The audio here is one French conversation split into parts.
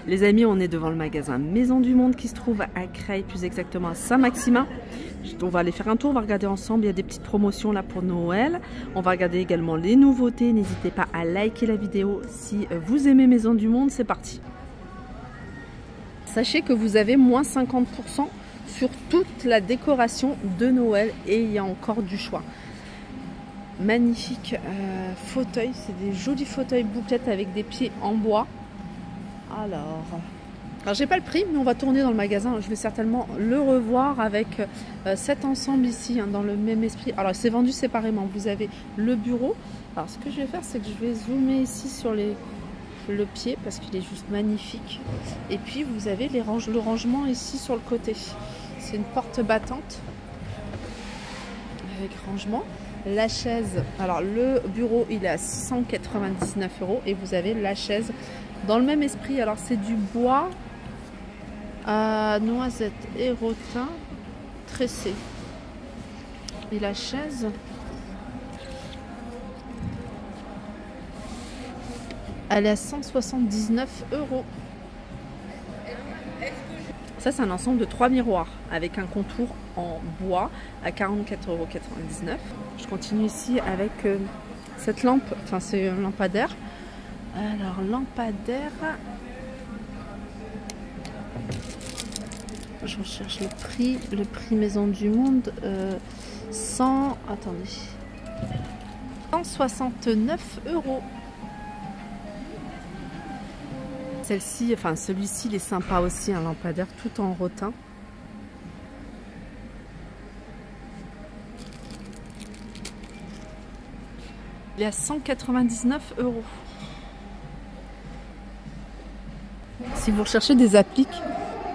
Les amis, on est devant le magasin Maison du Monde qui se trouve à Creil, plus exactement à Saint-Maximin. On va aller faire un tour, on va regarder ensemble, il y a des petites promotions là pour Noël. On va regarder également les nouveautés, n'hésitez pas à liker la vidéo si vous aimez Maison du Monde, c'est parti. Sachez que vous avez moins 50% sur toute la décoration de Noël et il y a encore du choix. Magnifique fauteuil, c'est des jolis fauteuils bouclettes avec des pieds en bois. Alors j'ai pas le prix, mais on va tourner dans le magasin. Je vais certainement le revoir avec cet ensemble ici, hein, dans le même esprit. Alors c'est vendu séparément. Vous avez le bureau. Alors ce que je vais faire, c'est que je vais zoomer ici sur le pied parce qu'il est juste magnifique. Et puis vous avez le rangement ici sur le côté. C'est une porte battante avec rangement. La chaise, alors le bureau il est à 699 € et vous avez la chaise dans le même esprit. Alors c'est du bois à noisette et rotin tressé. Et la chaise, elle est à 179 €. Ça c'est un ensemble de 3 miroirs avec un contour en bois à 44,99 €. Je continue ici avec cette lampe, enfin c'est un lampadaire. Alors lampadaire, je recherche le prix Maison du Monde, 169 €. Celle-ci, enfin celui-ci, il est sympa aussi, un lampadaire tout en rotin. Il est à 199 €. Si vous recherchez des appliques,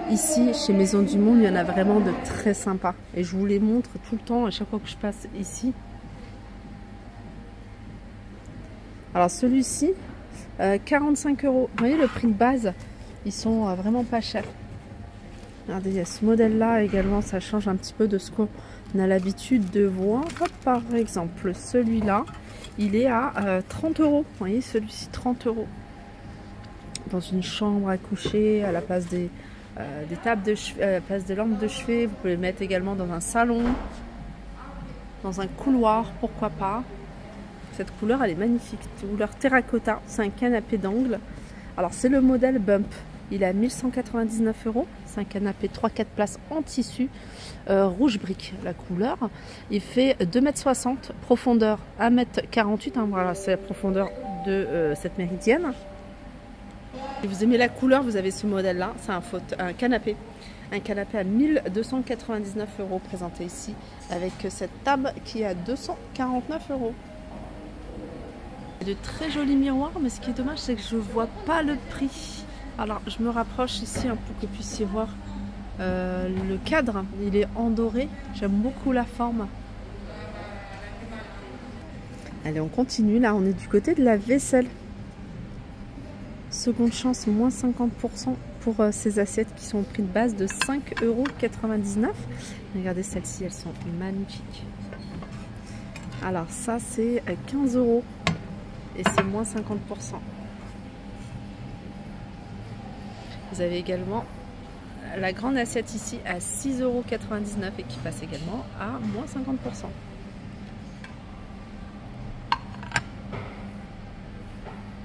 ici chez Maison du Monde, il y en a vraiment de très sympas. Et je vous les montre tout le temps à chaque fois que je passe ici. Alors celui-ci, 45 €. Vous voyez le prix de base, ils sont vraiment pas chers. Regardez, il y a ce modèle-là également, ça change un petit peu de ce qu'on a l'habitude de voir. Hop, par exemple, celui-là, il est à 30 €. Vous voyez, celui-ci, 30 €. Dans une chambre à coucher, à la place des tables de chevet, à la place des lampes de chevet. Vous pouvez le mettre également dans un salon, dans un couloir, pourquoi pas. Cette couleur, elle est magnifique. Couleur terracotta. C'est un canapé d'angle. Alors, c'est le modèle Bump. Il est à 1199 €. C'est un canapé 3-4 places en tissu rouge brique, la couleur. Il fait 2,60 m, profondeur 1,48 m. Hein, voilà, c'est la profondeur de cette méridienne. Si vous aimez la couleur, vous avez ce modèle-là. C'est un canapé. Un canapé à 1299 € présenté ici, avec cette table qui est à 249 €. De très jolis miroirs, mais ce qui est dommage, c'est que je ne vois pas le prix. Alors, je me rapproche ici hein, pour que vous puissiez voir le cadre. Il est en doré. J'aime beaucoup la forme. Allez, on continue. Là, on est du côté de la vaisselle. Seconde chance, moins 50% pour ces assiettes qui sont au prix de base de 5,99 €. Regardez celles-ci, elles sont magnifiques. Alors, ça, c'est 15 € et c'est moins 50%. Vous avez également la grande assiette ici à 6,99 € et qui passe également à moins 50%.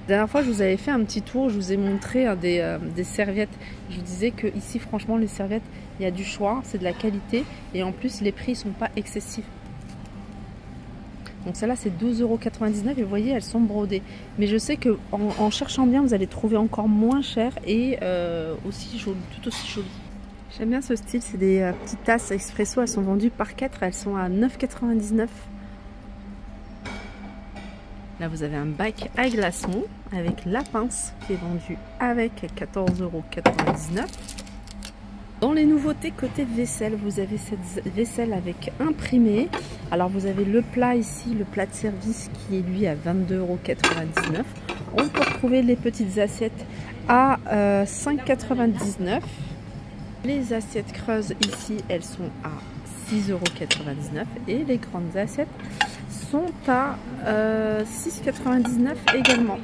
La dernière fois, je vous avais fait un petit tour, je vous ai montré hein, des serviettes. Je vous disais que ici, franchement, les serviettes, il y a du choix, c'est de la qualité et en plus, les prix ne sont pas excessifs. Donc celle-là, c'est 12,99 € et vous voyez, elles sont brodées. Mais je sais que en cherchant bien, vous allez trouver encore moins cher et aussi joli, tout aussi joli. J'aime bien ce style, c'est des petites tasses expresso, elles sont vendues par 4, elles sont à 9,99 €. Là, vous avez un bac à glaçons avec la pince qui est vendu avec 14,99 €. Dans les nouveautés côté vaisselle, vous avez cette vaisselle avec imprimé. Alors, vous avez le plat ici, le plat de service qui est lui à 22,99 €. On peut retrouver les petites assiettes à 5,99 €. Les assiettes creuses ici, elles sont à 6,99 € et les grandes assiettes sont à 6,99 € également.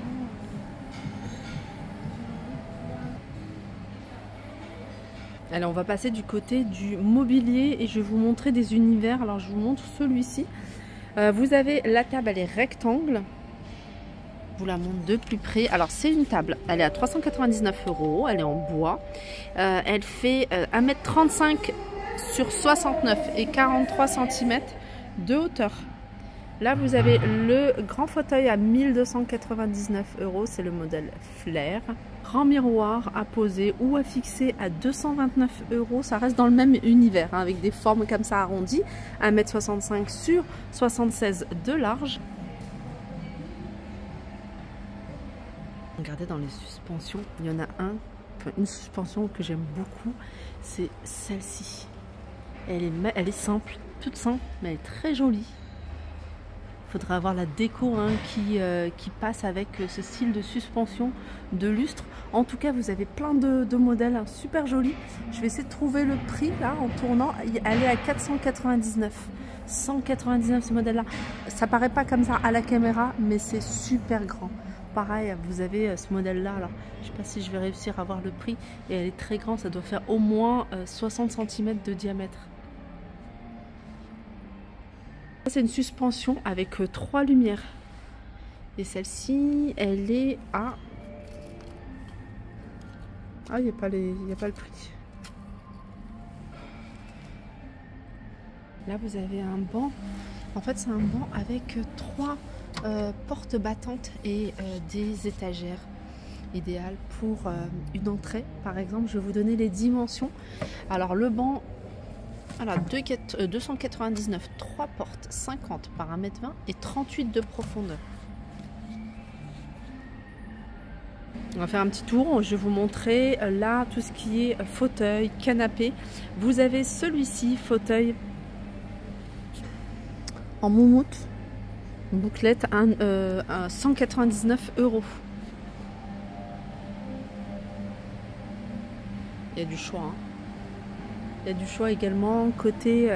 Allez, on va passer du côté du mobilier et je vais vous montrer des univers. Alors je vous montre celui-ci. Vous avez la table, elle est rectangle. Je vous la montre de plus près. Alors c'est une table, elle est à 399 €, elle est en bois. Elle fait 1m35 sur 69 et 43 cm de hauteur. Là vous avez le grand fauteuil à 1299 €, c'est le modèle Flair. Grand miroir à poser ou à fixer à 229 €, ça reste dans le même univers, hein, avec des formes comme ça arrondies, 1m65 sur 76 de large. Regardez dans les suspensions, il y en a une suspension que j'aime beaucoup, c'est celle-ci. Elle est simple, toute simple, mais elle est très jolie. Il faudra avoir la déco qui passe avec ce style de suspension, de lustre. En tout cas, vous avez plein de modèles super jolis. Je vais essayer de trouver le prix là en tournant. Elle est à 499. 199 ce modèle-là. Ça paraît pas comme ça à la caméra, mais c'est super grand. Pareil, vous avez ce modèle-là. Alors, je ne sais pas si je vais réussir à voir le prix. Et elle est très grande, ça doit faire au moins 60 cm de diamètre. C'est une suspension avec 3 lumières. Et celle-ci, elle est à... Ah, il n'y a pas le prix. Là, vous avez un banc. En fait, c'est un banc avec 3 portes battantes et des étagères. Idéal pour une entrée. Par exemple, je vais vous donner les dimensions. Alors, le banc... Alors, 299, 3 portes, 50 par 1m20 et 38 de profondeur. On va faire un petit tour. Je vais vous montrer là tout ce qui est fauteuil, canapé. Vous avez celui-ci, fauteuil en moumoute, bouclette, à 199 €. Il y a du choix, hein. Il y a du choix également côté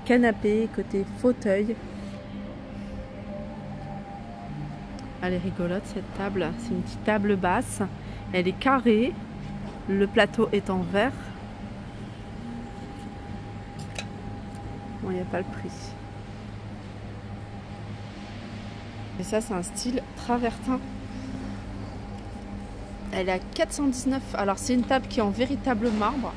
canapé, côté fauteuil. Elle est rigolote cette table, c'est une petite table basse. Elle est carrée, le plateau est en verre. Bon, il n'y a pas le prix. Et ça, c'est un style travertin. Elle est à 419. Alors, c'est une table qui est en véritable marbre.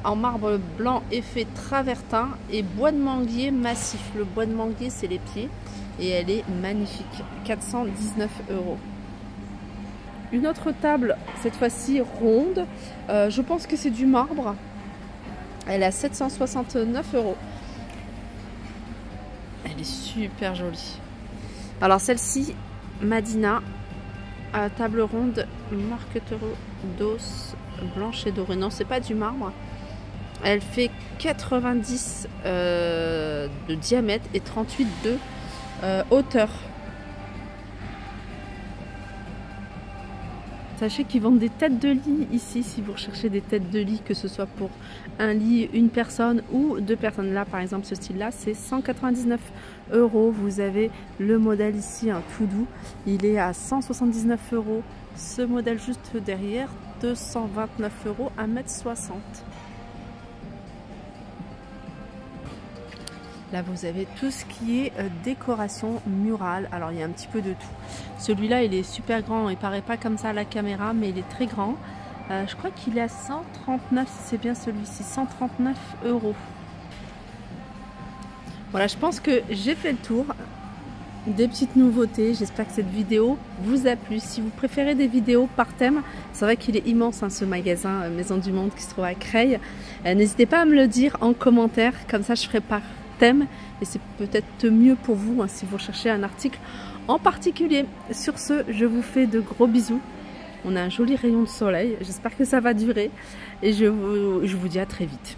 En marbre blanc effet travertin et bois de manguier massif. Le bois de manguier, c'est les pieds. Et elle est magnifique. 419 €. Une autre table, cette fois-ci ronde. Je pense que c'est du marbre. Elle est à 769 €. Elle est super jolie. Alors celle-ci, Madina, table ronde, marqueterie d'os blanche et dorée. Non, c'est pas du marbre. Elle fait 90 de diamètre et 38 de hauteur. Sachez qu'ils vendent des têtes de lit ici, si vous recherchez des têtes de lit, que ce soit pour un lit, une personne ou 2 personnes. Là, par exemple, ce style-là, c'est 199 €. Vous avez le modèle ici, un tout doux. Il est à 179 €. Ce modèle juste derrière, 229 €, 1m60. Là, vous avez tout ce qui est décoration murale. Alors, il y a un petit peu de tout. Celui-là, il est super grand. Il paraît pas comme ça à la caméra, mais il est très grand. Je crois qu'il est à 139, si c'est bien celui-ci. 139 €. Voilà, je pense que j'ai fait le tour des petites nouveautés. J'espère que cette vidéo vous a plu. Si vous préférez des vidéos par thème, c'est vrai qu'il est immense, hein, ce magasin Maison du Monde qui se trouve à Creil. N'hésitez pas à me le dire en commentaire. Comme ça, je ferai par thème et c'est peut-être mieux pour vous, hein, si vous cherchez un article en particulier. Sur ce, je vous fais de gros bisous. On a un joli rayon de soleil, j'espère que ça va durer et je vous dis à très vite.